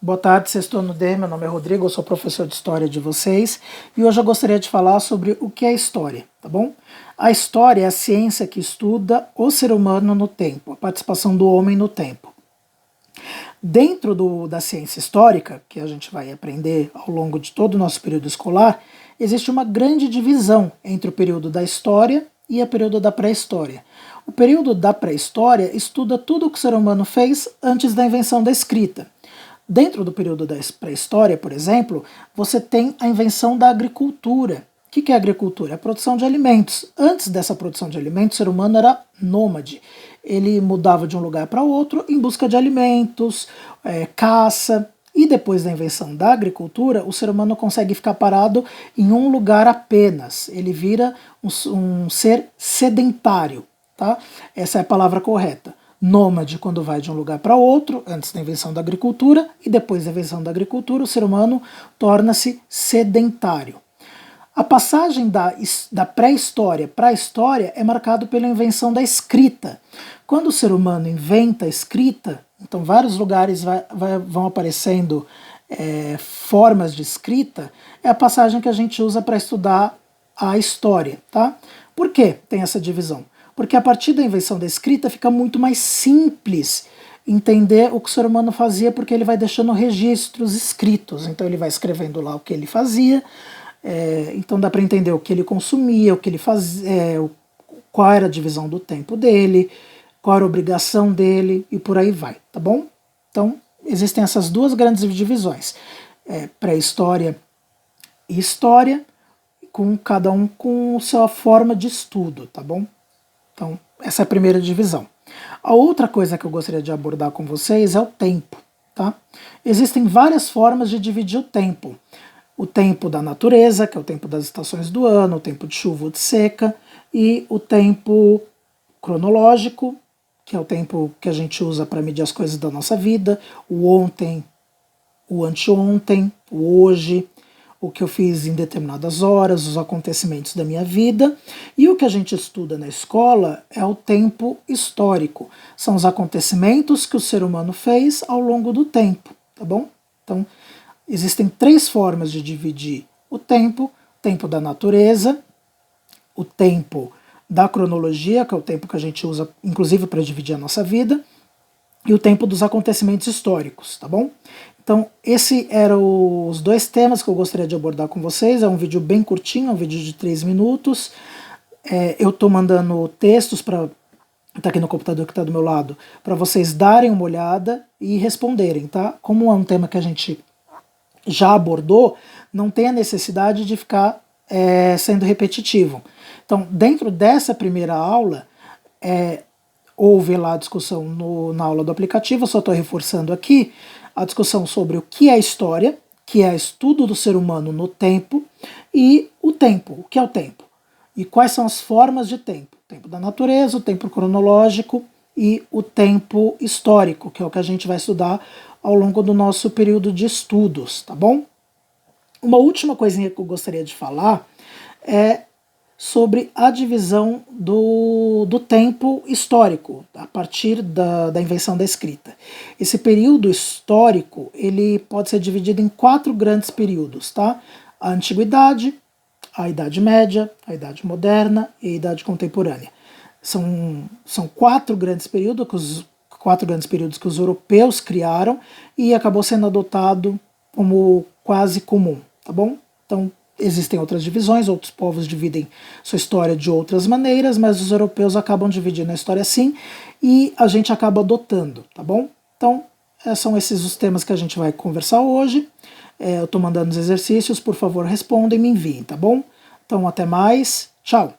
Boa tarde, sexto D, meu nome é Rodrigo, eu sou professor de História de vocês e hoje eu gostaria de falar sobre o que é História, tá bom? A História é a ciência que estuda o ser humano no tempo, a participação do homem no tempo. Dentro da ciência histórica, que a gente vai aprender ao longo de todo o nosso período escolar, existe uma grande divisão entre o período da História e o período da Pré-História. O período da Pré-História estuda tudo o que o ser humano fez antes da invenção da escrita. Dentro do período da pré-história, por exemplo, você tem a invenção da agricultura. O que é a agricultura? É a produção de alimentos. Antes dessa produção de alimentos, o ser humano era nômade. Ele mudava de um lugar para outro em busca de alimentos, caça. E depois da invenção da agricultura, o ser humano consegue ficar parado em um lugar apenas. Ele vira um ser sedentário. Tá? Essa é a palavra correta. Nômade quando vai de um lugar para outro, antes da invenção da agricultura, e depois da invenção da agricultura, o ser humano torna-se sedentário. A passagem da pré-história para a história é marcado pela invenção da escrita. Quando o ser humano inventa a escrita, então vários lugares vão aparecendo formas de escrita, é a passagem que a gente usa para estudar a história. Tá? Por que tem essa divisão? Porque a partir da invenção da escrita fica muito mais simples entender o que o ser humano fazia, porque ele vai deixando registros escritos. Então ele vai escrevendo lá o que ele fazia, então dá para entender o que ele consumia, o que ele fazia, qual era a divisão do tempo dele, qual era a obrigação dele e por aí vai, tá bom? Então existem essas duas grandes divisões, pré-história e história, com cada um com a sua forma de estudo, tá bom? Então, essa é a primeira divisão. A outra coisa que eu gostaria de abordar com vocês é o tempo. Tá? Existem várias formas de dividir o tempo. O tempo da natureza, que é o tempo das estações do ano, o tempo de chuva ou de seca, e o tempo cronológico, que é o tempo que a gente usa para medir as coisas da nossa vida, o ontem, o anteontem, o hoje, o que eu fiz em determinadas horas, os acontecimentos da minha vida, e o que a gente estuda na escola é o tempo histórico. São os acontecimentos que o ser humano fez ao longo do tempo, tá bom? Então, existem três formas de dividir o tempo da natureza, o tempo da cronologia, que é o tempo que a gente usa, inclusive, para dividir a nossa vida, e o tempo dos acontecimentos históricos, tá bom? Então, esses eram os dois temas que eu gostaria de abordar com vocês. É um vídeo bem curtinho, um vídeo de 3 minutos. Eu estou mandando textos para tá aqui no computador que está do meu lado, para vocês darem uma olhada e responderem, tá? Como é um tema que a gente já abordou, não tem a necessidade de ficar sendo repetitivo. Então, dentro dessa primeira aula, houve lá a discussão na aula do aplicativo, eu só estou reforçando aqui, a discussão sobre o que é história, que é estudo do ser humano no tempo, e o tempo, o que é o tempo, e quais são as formas de tempo. O tempo da natureza, o tempo cronológico e o tempo histórico, que é o que a gente vai estudar ao longo do nosso período de estudos, tá bom? Uma última coisinha que eu gostaria de falar é sobre a divisão do tempo histórico, a partir da invenção da escrita. Esse período histórico ele pode ser dividido em 4 grandes períodos, tá? A Antiguidade, a Idade Média, a Idade Moderna e a Idade Contemporânea. São 4 grandes períodos que os europeus criaram e acabou sendo adotado como quase comum, tá bom? Então, existem outras divisões, outros povos dividem sua história de outras maneiras, mas os europeus acabam dividindo a história assim e a gente acaba adotando, tá bom? Então, são esses os temas que a gente vai conversar hoje. Eu estou mandando os exercícios, por favor respondem e me enviem, tá bom? Então, até mais, tchau!